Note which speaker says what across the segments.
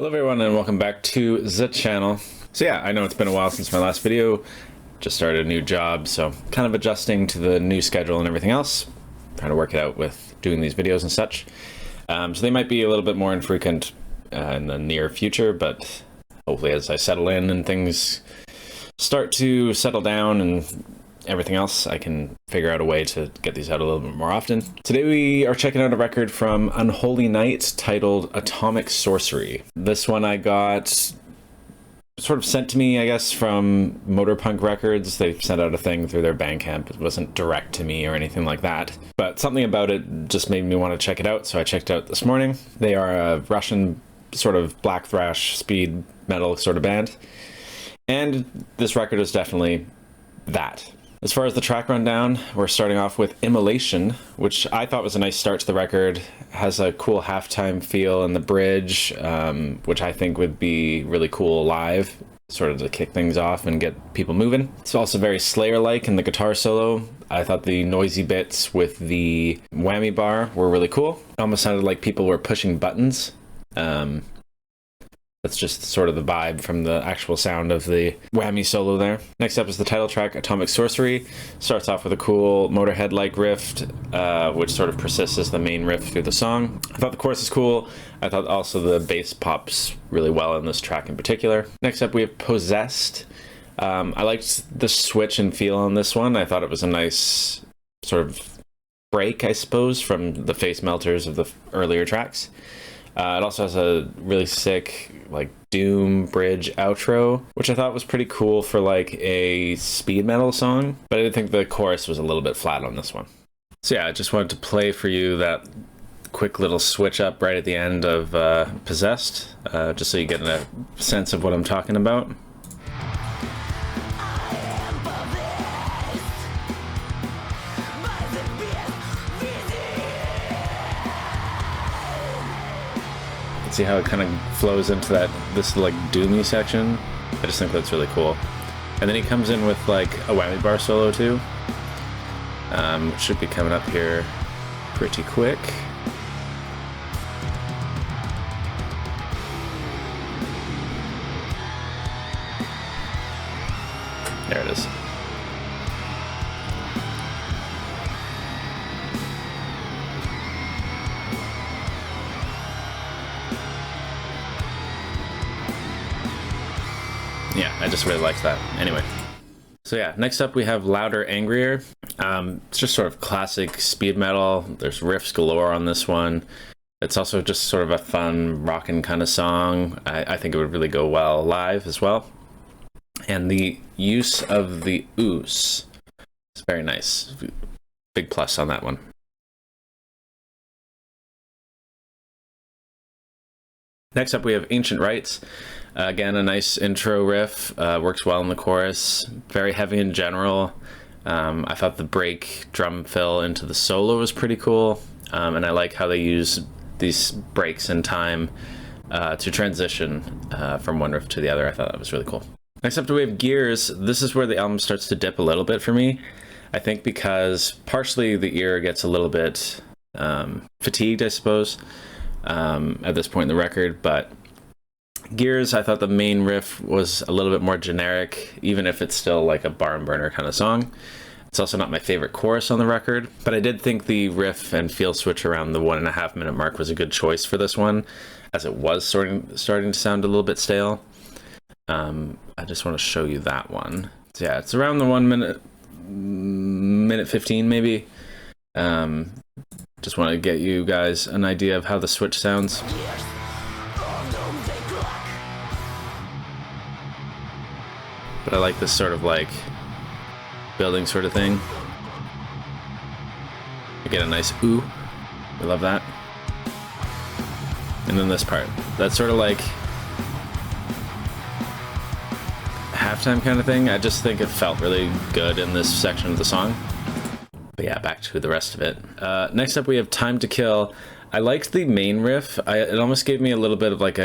Speaker 1: Hello everyone and welcome back to the channel. So yeah, I know it's been a while since my last video. Just started a new job, so kind of adjusting to the new schedule and everything else. Trying to work it out with doing these videos and such. So they might be a little bit more infrequent in the near future, but hopefully as I settle in and things start to settle down and everything else, I can figure out a way to get these out a little bit more often. Today we are checking out a record from Unholy titled Atomic Sorcery. This one I got sort of sent to me, I guess, from Motorpunk Records. They sent out a thing through their Bandcamp. It wasn't direct to me or anything like that, but something about it just made me want to check it out, so I checked it out this morning. They are a Russian sort of black thrash speed metal sort of band, and this record is definitely that. As far as the track rundown, we're starting off with Immolation, which I thought was a nice start to the record. Has a cool halftime feel in the bridge, which I think would be really cool live, sort of to kick things off and get people moving. It's also very Slayer-like in the guitar solo. I thought the noisy bits with the whammy bar were really cool. It almost sounded like people were pushing buttons. That's just sort of the vibe from the actual sound of the whammy solo there. Next up is the title track, Atomic Sorcery. Starts off with a cool Motorhead-like riff, which sort of persists as the main riff through the song. I thought the chorus is cool. I thought also the bass pops really well in this track in particular. Next up we have Possessed. I liked the switch and feel on this one. I thought it was a nice sort of break, I suppose, from the face melters of the earlier tracks. It also has a really sick, like, doom bridge outro, which I thought was pretty cool for, like, a speed metal song, but I did think the chorus was a little bit flat on this one. So yeah, I just wanted to play for you that quick little switch up right at the end of Possessed, just so you get a sense of what I'm talking about. See how it kind of flows into this like doomy section. I just think that's really cool. And then he comes in with like a whammy bar solo too, which should be coming up here pretty quick. There it is. Yeah, I just really liked that. Anyway. So yeah, next up we have Louder, Angrier. It's just sort of classic speed metal. There's riffs galore on this one. It's also just sort of a fun rockin' kind of song. I think it would really go well live as well. And the use of the oos is very nice. Big plus on that one. Next up we have Ancient Rites. Again, a nice intro riff, works well in the chorus, very heavy in general. I thought the break drum fill into the solo was pretty cool, and I like how they use these breaks in time to transition from one riff to the other. I thought that was really cool. Next up we have Gears. This is where the album starts to dip a little bit for me. I think because partially the ear gets a little bit fatigued, I suppose, at this point in the record, but Gears, I thought the main riff was a little bit more generic, even if it's still like a barn burner kind of song. It's also not my favorite chorus on the record, but I did think the riff and feel switch around the 1.5 minute mark was a good choice for this one, as it was starting to sound a little bit stale. I just want to show you that one. So yeah, it's around the 1 minute 15 maybe. Just want to get you guys an idea of how the switch sounds. But I like this sort of like building sort of thing. You get a nice ooh. I love that. And then this part. That's sort of like halftime kind of thing. I just think it felt really good in this section of the song. But yeah, back to the rest of it. Next up we have Time to Kill. I liked the main riff. It almost gave me a little bit of like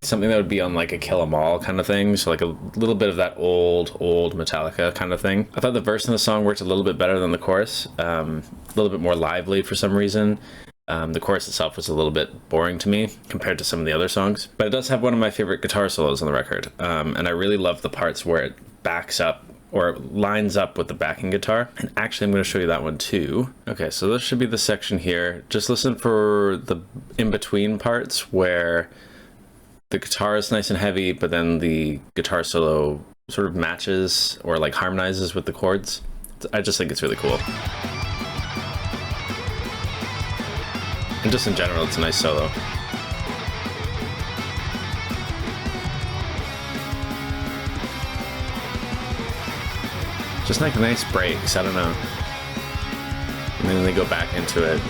Speaker 1: something that would be on like a Kill 'Em All kind of thing, so like a little bit of that old Metallica kind of thing. I thought the verse in the song worked a little bit better than the chorus, a little bit more lively for some reason, The chorus itself was a little bit boring to me compared to some of the other songs, but it does have one of my favorite guitar solos on the record, and I really love the parts where it backs up or lines up with the backing guitar. And actually, I'm going to show you that one too. Okay, so this should be the section here. Just listen for the in-between parts where the guitar is nice and heavy, but then the guitar solo sort of matches or like harmonizes with the chords. I just think it's really cool. And just in general, it's a nice solo. Just like nice breaks, I don't know. And then they go back into it.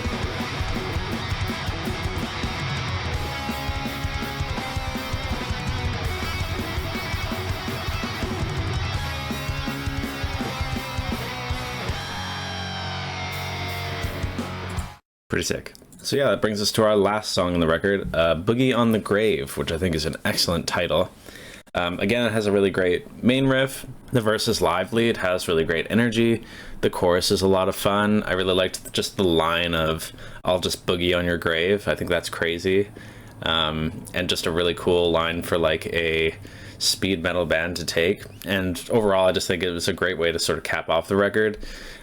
Speaker 1: Pretty sick. So yeah, that brings us to our last song on the record, Boogie on the Grave, which I think is an excellent title. Again, it has a really great main riff. The verse is lively. It has really great energy. The chorus is a lot of fun. I really liked just the line of, "I'll just boogie on your grave." I think that's crazy. And just a really cool line for like a speed metal band to take. And overall, I just think it was a great way to sort of cap off the record.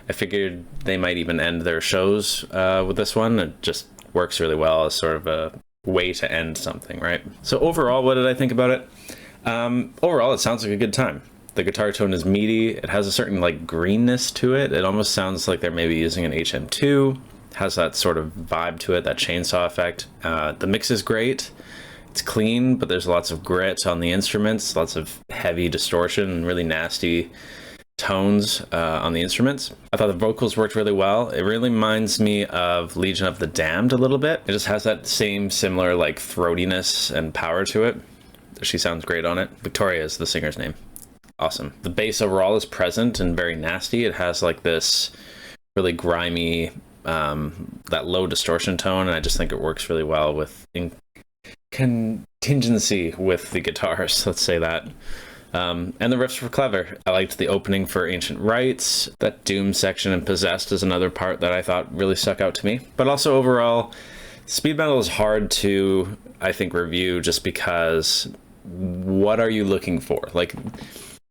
Speaker 1: I figured they might even end their shows with this one. It just works really well as sort of a way to end something, right? So overall, what did I think about it? Overall, it sounds like a good time. The guitar tone is meaty. It has a certain like greenness to it. It almost sounds like they're maybe using an HM2. It has that sort of vibe to it, that chainsaw effect. The mix is great. It's clean, but there's lots of grit on the instruments, lots of heavy distortion and really nasty tones on the instruments. I thought the vocals worked really well. It really reminds me of Legion of the Damned a little bit. It just has that same similar like throatiness and power to it. She sounds great on it. Victoria is the singer's name. Awesome. The bass overall is present and very nasty. It has like this really grimy, that low distortion tone, and I just think it works really well with contingency with the guitars, let's say that. And the riffs were clever. I liked the opening for Ancient Rites. That Doom section and Possessed is another part that I thought really stuck out to me. But also overall, speed metal is hard to, I think, review just because what are you looking for? Like,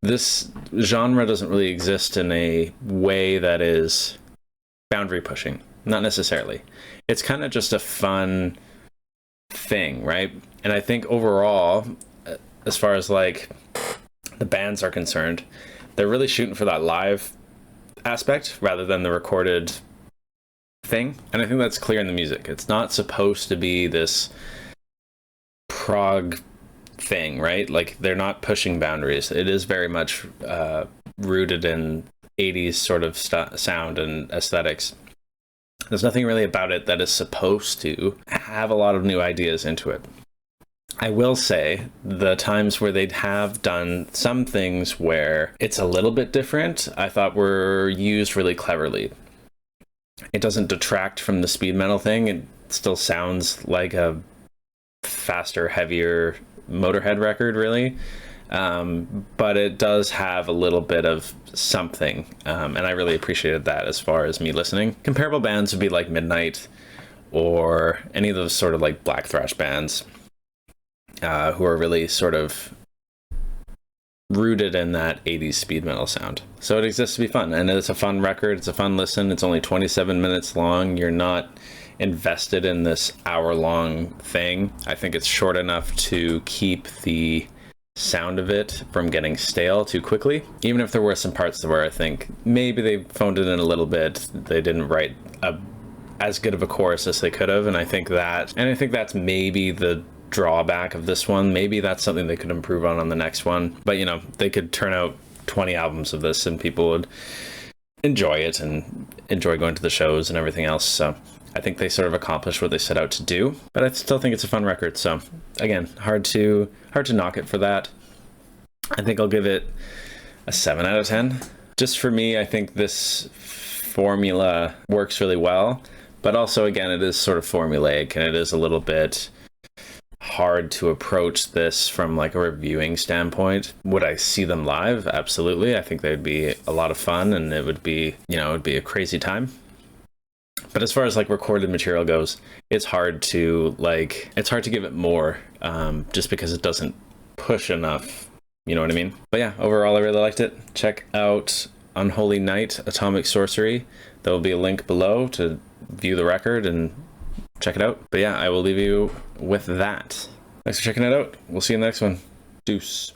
Speaker 1: this genre doesn't really exist in a way that is boundary pushing. Not necessarily. It's kind of just a fun thing, right? And I think overall, as far as like the bands are concerned, they're really shooting for that live aspect rather than the recorded thing. And I think that's clear in the music. It's not supposed to be this prog thing, right? Like, they're not pushing boundaries. It is very much rooted in 80s sort of sound and aesthetics. There's nothing really about it that is supposed to have a lot of new ideas into it. I will say the times where they'd have done some things where it's a little bit different, I thought were used really cleverly. It doesn't detract from the speed metal thing. It still sounds like a faster, heavier Motorhead record, really. But it does have a little bit of something, and I really appreciated that as far as me listening. Comparable bands would be like Midnight or any of those sort of like black thrash bands who are really sort of rooted in that 80s speed metal sound. So it exists to be fun, and it's a fun record. It's a fun listen. It's only 27 minutes long. You're not invested in this hour-long thing. I think it's short enough to keep the sound of it from getting stale too quickly. Even if there were some parts where I think maybe they phoned it in a little bit, they didn't write as good of a chorus as they could have, and I think that's maybe the drawback of this one. Maybe that's something they could improve on the next one. But you know, they could turn out 20 albums of this and people would enjoy it and enjoy going to the shows and everything else. So I think they sort of accomplished what they set out to do, but I still think it's a fun record. So again, hard to knock it for that. I think I'll give it a 7 out of 10. Just for me, I think this formula works really well, but also again, it is sort of formulaic and it is a little bit hard to approach this from like a reviewing standpoint. Would I see them live? Absolutely. I think they'd be a lot of fun and it would be, you know, it would be a crazy time. But as far as like recorded material goes, it's hard to give it more, just because it doesn't push enough. You know what I mean? But yeah, overall, I really liked it. Check out Unholy Night, Atomic Sorcery. There will be a link below to view the record and check it out. But yeah, I will leave you with that. Thanks for checking it out. We'll see you in the next one. Deuce.